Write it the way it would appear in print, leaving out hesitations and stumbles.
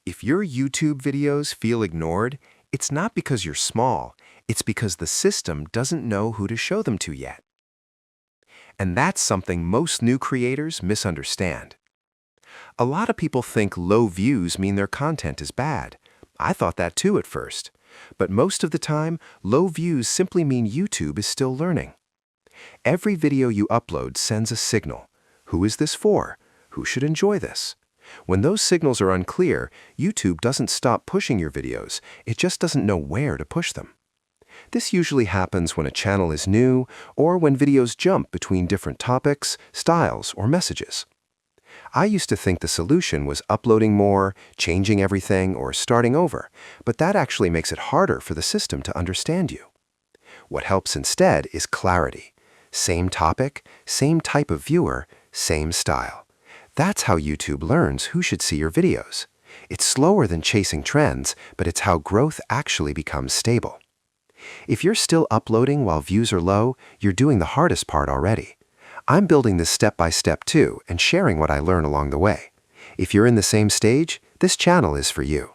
If your YouTube videos feel ignored, it's not because you're small, it's because the system doesn't know who to show them to yet. And that's something most new creators misunderstand. A lot of people think low views mean their content is bad. I thought that too at first. But most of the time, low views simply mean YouTube is still learning. Every video you upload sends a signal. Who is this for? Who should enjoy this? When those signals are unclear, YouTube doesn't stop pushing your videos, it just doesn't know where to push them. This usually happens when a channel is new or when videos jump between different topics, styles, or messages. I used to think the solution was uploading more, changing everything, or starting over, but that actually makes it harder for the system to understand you. What helps instead is clarity. Same topic, same type of viewer, same style. That's how YouTube learns who should see your videos. It's slower than chasing trends, but it's how growth actually becomes stable. If you're still uploading while views are low, you're doing the hardest part already. I'm building this step by step too and sharing what I learn along the way. If you're in the same stage, this channel is for you.